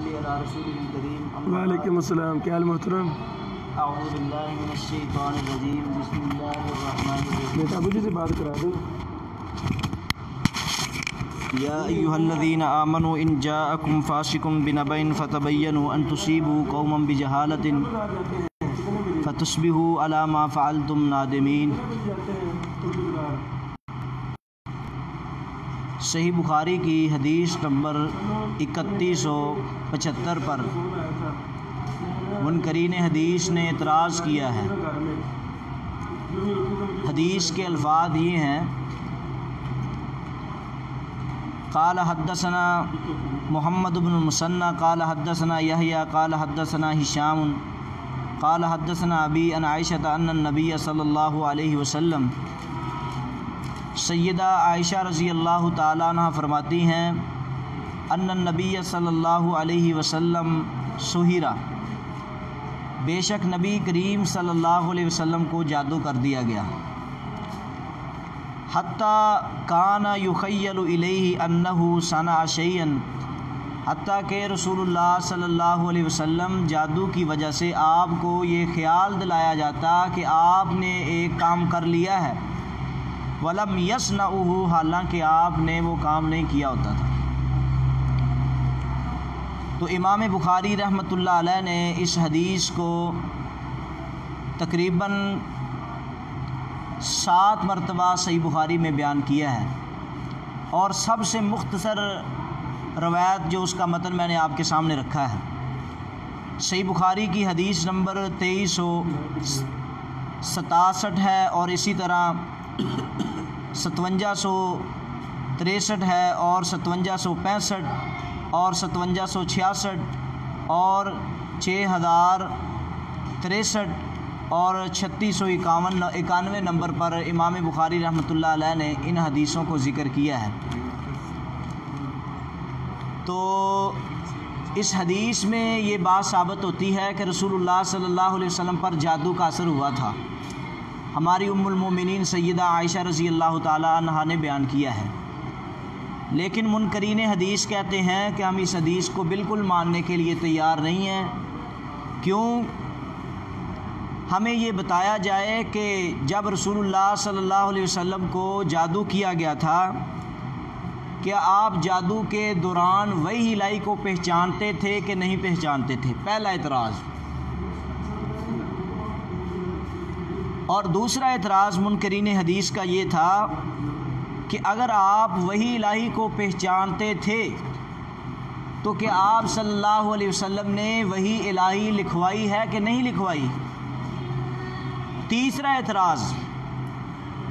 وعلیکم السلام، کیا حال محترم؟ اعوذ باللہ من الشیطان الرجیم، بسم اللہ الرحمن الرحیم۔ بیٹا مجھے سے بات کرا دو۔ یا ایھا الذین آمنوا ان جاءکم فاسق بنبأ فتبینوا ان تصیبوا قوما بجہالۃ فتصبحوا علی ما فعلتم نادمین۔ صحیح بخاری کی حدیث نمبر 3175 پر منکرین حدیث نے اعتراض کیا ہے۔ حدیث کے الفاظ یہ ہیں: قال حدثنا محمد بن المثنى قال حدثنا یحییٰ قال حدثنا ہشام قال حدثنا ابی عن عائشہ ان النبی صلی اللہ علیہ وسلم، سیدہ عائشہ رضی اللہ تعالیٰ عنہ فرماتی ہیں، ان النبی صلی اللہ علیہ وسلم سحرا، بے شک نبی کریم صلی اللہ علیہ وسلم کو جادو کر دیا گیا، حتیٰ کان یخیل الیہ انہ صنع شیئا، حتیٰ کہ رسول اللہ صلی اللہ علیہ وسلم جادو کی وجہ سے آپ کو یہ خیال دلایا جاتا کہ آپ نے ایک کام کر لیا ہے، وَلَمْ يَصْنَعُهُ، حالانکہ آپ نے وہ کام نہیں کیا ہوتا تھا۔ تو امام بخاری رحمۃ اللہ علیہ نے اس حدیث کو تقریباً 7 مرتبہ صحیح بخاری میں بیان کیا ہے، اور سب سے مختصر روایت جو اس کا متن میں نے آپ کے سامنے رکھا ہے، صحیح بخاری کی حدیث نمبر 2367 ہے، اور اسی طرح 5763 ہے، اور 5765 اور 5766 اور 6063 اور 3691 نمبر پر امام بخاری رحمۃ اللہ علیہ نے ان حدیثوں کو ذکر کیا ہے۔ تو اس حدیث میں یہ بات ثابت ہوتی ہے کہ رسول اللہ صلی اللہ علیہ وسلم پر جادو کا اثر ہوا تھا۔ ہماری ام المومنین سیدہ عائشہ رضی اللہ تعالیٰ عنہا نے بیان کیا ہے، لیکن منکرین حدیث کہتے ہیں کہ ہم اس حدیث کو بالکل ماننے کے لیے تیار نہیں ہیں۔ کیوں؟ ہمیں یہ بتایا جائے کہ جب رسول اللہ صلی اللہ علیہ وسلم کو جادو کیا گیا تھا، کیا آپ جادو کے دوران وحی الہی کو پہچانتے تھے کہ نہیں پہچانتے تھے؟ پہلا اعتراض۔ اور دوسرا اعتراض منکرین حدیث کا یہ تھا کہ اگر آپ وحی الہی کو پہچانتے تھے تو کہ آپ صلی اللہ علیہ وسلم نے وحی الہی لکھوائی ہے کہ نہیں لکھوائی؟ تیسرا اعتراض،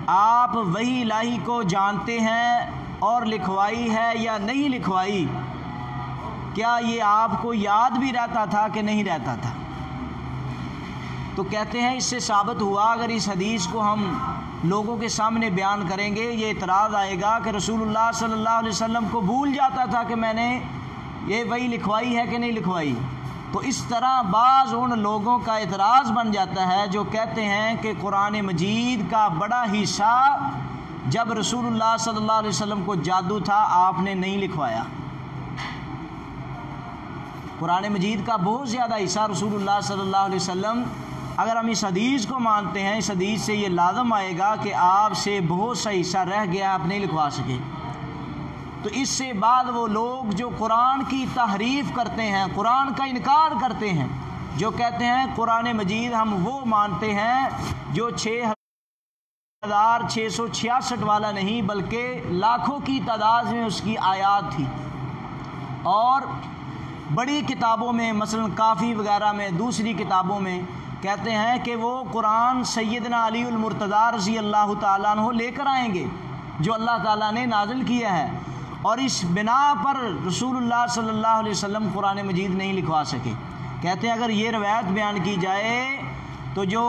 آپ وحی الہی کو جانتے ہیں اور لکھوائی ہے یا نہیں لکھوائی، کیا یہ آپ کو یاد بھی رہتا تھا کہ نہیں رہتا تھا؟ تو کہتے ہیں اس سے ثابت ہوا اگر اس حدیث کو ہم لوگوں کے سامنے بیان کریں گے، یہ اعتراض آئے گا کہ رسول اللہ صلی اللہ علیہ وسلم کو بھول جاتا تھا کہ میں نے یہ وحی لکھوائی ہے کہ نہیں لکھوائی۔ تو اس طرح بعض ان لوگوں کا اعتراض بن جاتا ہے جو کہتے ہیں کہ قرآن مجید کا بڑا حصہ جب رسول اللہ صلی اللہ علیہ وسلم کو جادو تھا آپ نے نہیں لکھوایا۔ قرآن مجید کا بہت زیادہ حصہ رسول اللہ صلی اللہ علیہ وسلم، اگر ہم اس حدیث کو مانتے ہیں، اس حدیث سے یہ لازم آئے گا کہ آپ سے بہت سا حصہ رہ گیا، آپ نہیں لکھوا سکے۔ تو اس سے بعد وہ لوگ جو قرآن کی تحریف کرتے ہیں، قرآن کا انکار کرتے ہیں، جو کہتے ہیں قرآن مجید ہم وہ مانتے ہیں جو 6666 والا نہیں بلکہ لاکھوں کی تعداد میں اس کی آیات تھی، اور بڑی کتابوں میں مثلا کافی وغیرہ میں دوسری کتابوں میں کہتے ہیں کہ وہ قرآن سیدنا علی المرتضیٰ رضی اللہ تعالیٰ عنہ لے کر آئیں گے جو اللہ تعالیٰ نے نازل کیا ہے، اور اس بنا پر رسول اللہ صلی اللہ علیہ وسلم قرآن مجید نہیں لکھوا سکے۔ کہتے ہیں اگر یہ روایت بیان کی جائے تو جو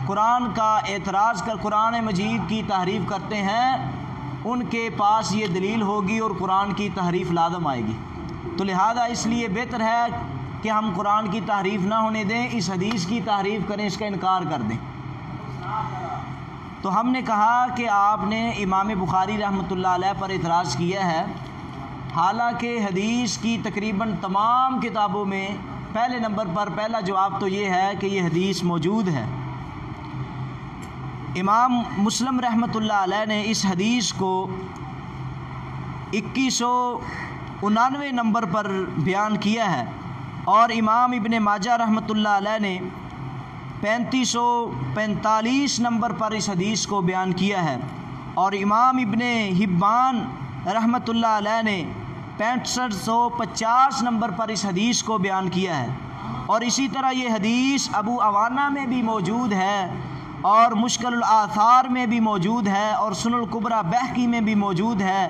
قرآن کا اعتراض کر قرآن مجید کی تحریف کرتے ہیں ان کے پاس یہ دلیل ہوگی اور قرآن کی تحریف لازم آئے گی۔ تو لہذا اس لیے بہتر ہے کہ ہم قرآن کی تحریف نہ ہونے دیں، اس حدیث کی تحریف کریں، اس کا انکار کر دیں۔ تو ہم نے کہا کہ آپ نے امام بخاری رحمۃ اللہ علیہ پر اعتراض کیا ہے حالانکہ حدیث کی تقریباً تمام کتابوں میں پہلے نمبر پر پہلا جواب تو یہ ہے کہ یہ حدیث موجود ہے۔ امام مسلم رحمۃ اللہ علیہ نے اس حدیث کو 2199 نمبر پر بیان کیا ہے، اور امام ابن ماجہ رحمۃ اللہ علیہ نے 3545 نمبر پر اس حدیث کو بیان کیا ہے، اور امام ابن حبان رحمۃ اللہ علیہ نے 6550 نمبر پر اس حدیث کو بیان کیا ہے، اور اسی طرح یہ حدیث ابو عوانہ میں بھی موجود ہے، اور مشکل الآثار میں بھی موجود ہے، اور سنن الکبریٰ بہقی میں بھی موجود ہے،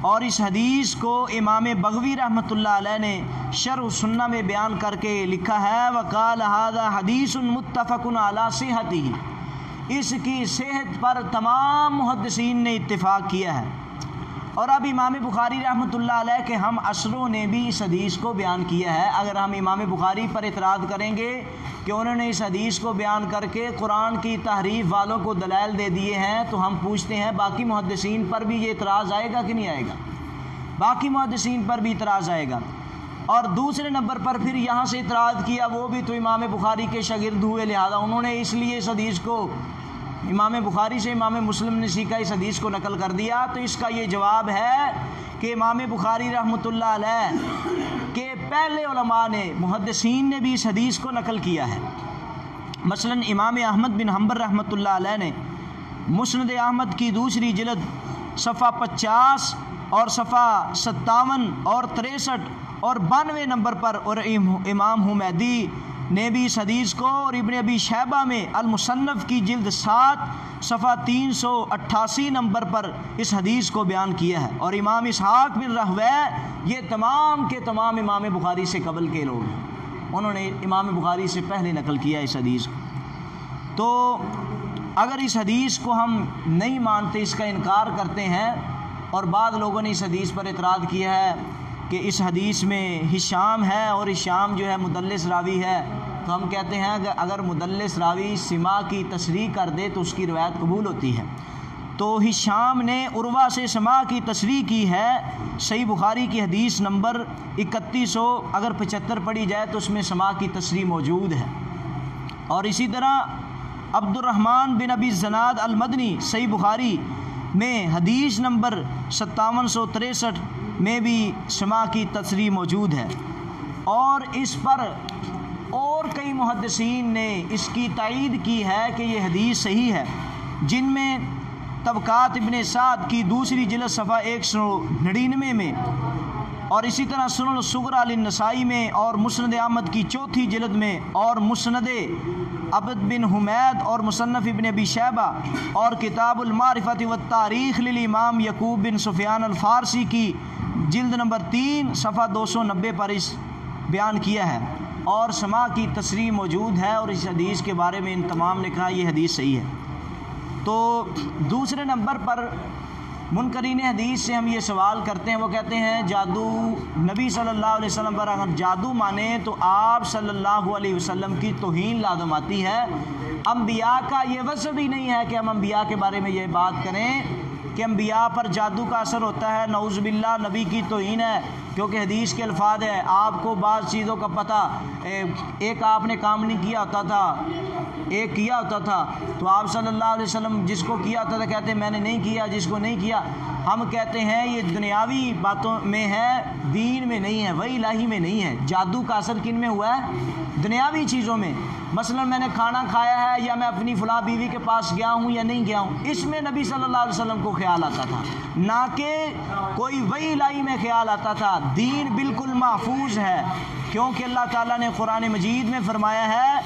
اور اس حدیث کو امام بغوی رحمۃ اللہ علیہ نے شرح السنہ میں بیان کر کے لکھا ہے وقال ھذا حدیث متفق علی صحتہ، اس کی صحت پر تمام محدثین نے اتفاق کیا ہے۔ اور اب امام بخاری رحمۃ اللہ علیہ کے ہم عصروں نے بھی اس حدیث کو بیان کیا ہے۔ اگر ہم امام بخاری پر اعتراض کریں گے کہ انہوں نے اس حدیث کو بیان کر کے قرآن کی تحریف والوں کو دلائل دے دیے ہیں، تو ہم پوچھتے ہیں باقی محدثین پر بھی یہ اعتراض آئے گا کہ نہیں آئے گا؟ باقی محدثین پر بھی اعتراض آئے گا۔ اور دوسرے نمبر پر پھر یہاں سے اعتراض کیا، وہ بھی تو امام بخاری کے شاگرد ہوئے، لہذا انہوں نے اس لیے اس حدیث کو امام بخاری سے امام مسلم نے سیکھا، اس حدیث کو نقل کر دیا۔ تو اس کا یہ جواب ہے کہ امام بخاری رحمۃ اللہ علیہ کے پہلے علماء نے، محدثین نے بھی اس حدیث کو نقل کیا ہے۔ مثلا امام احمد بن حنبل رحمۃ اللہ علیہ نے مسند احمد کی دوسری جلد صفحہ 50 اور صفحہ 57 اور 63 اور 92 نمبر پر، اور امام حمیدی نے بھی اس حدیث کو، اور ابن ابی شیبہ میں المصنف کی جلد 7 صفحہ 388 نمبر پر اس حدیث کو بیان کیا ہے، اور امام اسحاق بن راہویہ یہ تمام کے تمام امام بخاری سے قبل کے لوگ ہیں، انہوں نے امام بخاری سے پہلے نقل کیا اس حدیث کو۔ تو اگر اس حدیث کو ہم نہیں مانتے، اس کا انکار کرتے ہیں، اور بعض لوگوں نے اس حدیث پر اعتراض کیا ہے کہ اس حدیث میں ہشام ہے، اور ہشام جو ہے مدلس راوی ہے، تو ہم کہتے ہیں کہ اگر مدلس راوی سما کی تصریح کر دے تو اس کی روایت قبول ہوتی ہے۔ تو ہشام نے عروہ سے سما کی تصریح کی ہے، صحیح بخاری کی حدیث نمبر 3100 اگر 75 پڑھی جائے تو اس میں سما کی تصریح موجود ہے۔ اور اسی طرح عبد الرحمن بن ابی الزناد المدنی صحیح بخاری میں حدیث نمبر 5763 میں بھی سما کی تصریح موجود ہے، اور اس پر اور کئی محدثین نے اس کی تائید کی ہے کہ یہ حدیث صحیح ہے، جن میں طبقات ابن سعد کی دوسری جلد صفحہ 199 میں، اور اسی طرح سنن الصغریٰ للنسائی میں، اور مسند احمد کی چوتھی جلد میں، اور مسند عبد بن حمید اور مصنف ابن ابی شیبہ، اور کتاب المعرفۃ والتاریخ للامام یعقوب بن سفیان الفارسی کی جلد نمبر 3 صفحہ 290 پر اس بیان کیا ہے، اور سما کی تصریح موجود ہے، اور اس حدیث کے بارے میں ان تمام نے کہا یہ حدیث صحیح ہے۔ تو دوسرے نمبر پر منکرین حدیث سے ہم یہ سوال کرتے ہیں، وہ کہتے ہیں جادو نبی صلی اللہ علیہ وسلم پر اگر جادو مانے تو آپ صلی اللہ علیہ وسلم کی توہین لازم آتی ہے۔ انبیاء کا یہ وصف ہی نہیں ہے کہ ہم انبیاء کے بارے میں یہ بات کریں کہ انبیاء پر جادو کا اثر ہوتا ہے، نعوذ باللہ نبی کی توہین ہے، کیونکہ حدیث کے الفاظ ہے آپ کو بعض چیزوں کا پتہ، ایک آپ نے کام نہیں کیا ہوتا تھا، ایک کیا ہوتا تھا، تو آپ صلی اللہ علیہ وسلم جس کو کیا ہوتا تھا کہتے ہیں میں نے نہیں کیا، جس کو نہیں کیا ہم کہتے ہیں یہ دنیاوی باتوں میں ہے، دین میں نہیں ہے، وہی الہی میں نہیں ہے۔ جادو کا اثر کن میں ہوا ہے؟ دنیاوی چیزوں میں، مثلا میں نے کھانا کھایا ہے، یا میں اپنی فلاں بیوی کے پاس گیا ہوں یا نہیں گیا ہوں، اس میں نبی صلی اللہ علیہ وسلم کو خیال آتا تھا، نہ کہ کوئی وہی الہی میں خیال آتا تھا۔ دین بالکل محفوظ ہے، کیونکہ اللہ تعالیٰ نے قرآن مجید میں فرمایا ہے،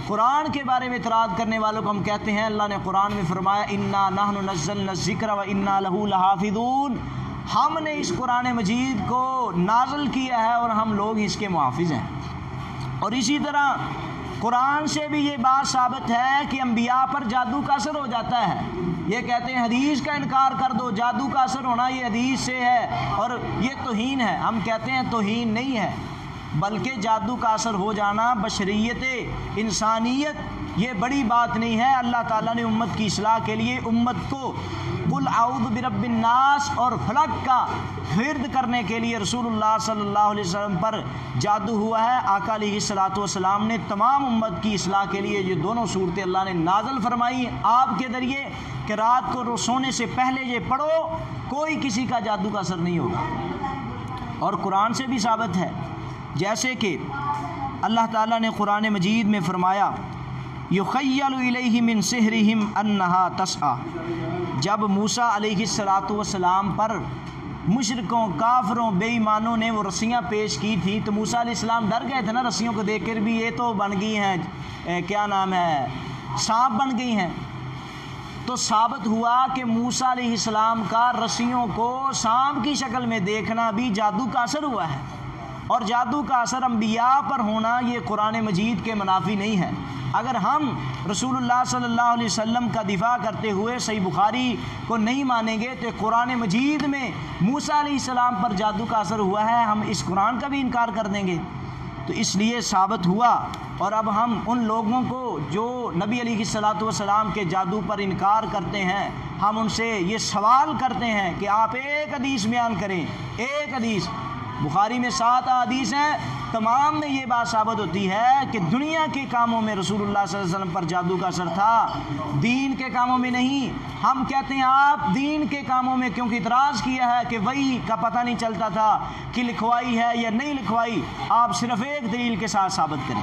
قرآن کے بارے میں اعتراض کرنے والوں کو ہم کہتے ہیں اللہ نے قرآن میں فرمایا انا نحن نزلنا الذکر و انا لہ لحافظون، ہم نے اس قرآن مجید کو نازل کیا ہے اور ہم لوگ اس کے محافظ ہیں۔ اور اسی طرح قرآن سے بھی یہ بات ثابت ہے کہ انبیاء پر جادو کا اثر ہو جاتا ہے۔ یہ کہتے ہیں حدیث کا انکار کر دو، جادو کا اثر ہونا یہ حدیث سے ہے اور یہ توہین ہے، ہم کہتے ہیں توہین نہیں ہے، بلکہ جادو کا اثر ہو جانا بشریت انسانیت یہ بڑی بات نہیں ہے۔ اللہ تعالیٰ نے امت کی اصلاح کے لیے امت کو قل اعوذ برب الناس اور فلق کا ورد کرنے کے لیے رسول اللہ صلی اللہ علیہ وسلم پر جادو ہوا ہے۔ آقا علیہ الصلوۃ والسلام نے تمام امت کی اصلاح کے لیے یہ دونوں صورتیں اللہ نے نازل فرمائی آپ کے ذریعے کہ رات کو سونے سے پہلے یہ پڑھو، کوئی کسی کا جادو کا اثر نہیں ہوگا۔ اور قرآن سے بھی ثابت ہے، جیسے کہ اللہ تعالیٰ نے قرآن مجید میں فرمایا یخیل الیہ من سحرہم انہا تسعی، جب موسیٰ علیہ الصلوۃ والسلام پر مشرکوں، کافروں، بے ایمانوں نے وہ رسیاں پیش کی تھیں تو موسیٰ علیہ السلام ڈر گئے تھے نا رسیوں کو دیکھ کر بھی، یہ تو بن گئی ہیں کیا نام ہے سانپ بن گئی ہیں۔ تو ثابت ہوا کہ موسیٰ علیہ السلام کا رسیوں کو سانپ کی شکل میں دیکھنا بھی جادو کا اثر ہوا ہے، اور جادو کا اثر انبیاء پر ہونا یہ قرآن مجید کے منافی نہیں ہے۔ اگر ہم رسول اللہ صلی اللہ علیہ وسلم کا دفاع کرتے ہوئے صحیح بخاری کو نہیں مانیں گے تو قرآن مجید میں موسیٰ علیہ السلام پر جادو کا اثر ہوا ہے، ہم اس قرآن کا بھی انکار کر دیں گے۔ تو اس لیے ثابت ہوا، اور اب ہم ان لوگوں کو جو نبی علیہ الصلوۃ والسلام کے جادو پر انکار کرتے ہیں، ہم ان سے یہ سوال کرتے ہیں کہ آپ ایک حدیث بیان کریں، ایک حدیث۔ بخاری میں 7 احادیث ہیں، تمام میں یہ بات ثابت ہوتی ہے کہ دنیا کے کاموں میں رسول اللہ صلی اللہ علیہ وسلم پر جادو کا اثر تھا، دین کے کاموں میں نہیں۔ ہم کہتے ہیں آپ دین کے کاموں میں کیونکہ اعتراض کیا ہے کہ وہی کا پتہ نہیں چلتا تھا کہ لکھوائی ہے یا نہیں لکھوائی، آپ صرف ایک دلیل کے ساتھ ثابت کریں،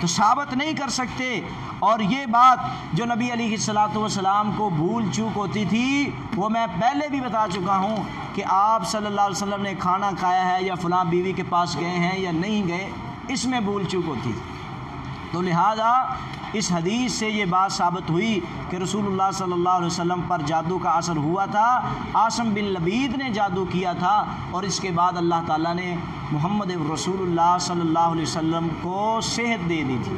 تو ثابت نہیں کر سکتے۔ اور یہ بات جو نبی علیہ الصلوۃ والسلام کو بھول چوک ہوتی تھی وہ میں پہلے بھی بتا چکا ہوں کہ آپ صلی اللہ علیہ وسلم نے کھانا کھایا ہے یا فلاں بیوی کے پاس گئے ہیں یا نہیں گئے، اس میں بھول چوک ہوتی تھی۔ تو لہٰذا اس حدیث سے یہ بات ثابت ہوئی کہ رسول اللہ صلی اللہ علیہ وسلم پر جادو کا اثر ہوا تھا، عاصم بن لبید نے جادو کیا تھا، اور اس کے بعد اللہ تعالیٰ نے محمد رسول اللہ صلی اللہ علیہ وسلم کو صحت دے دی تھی۔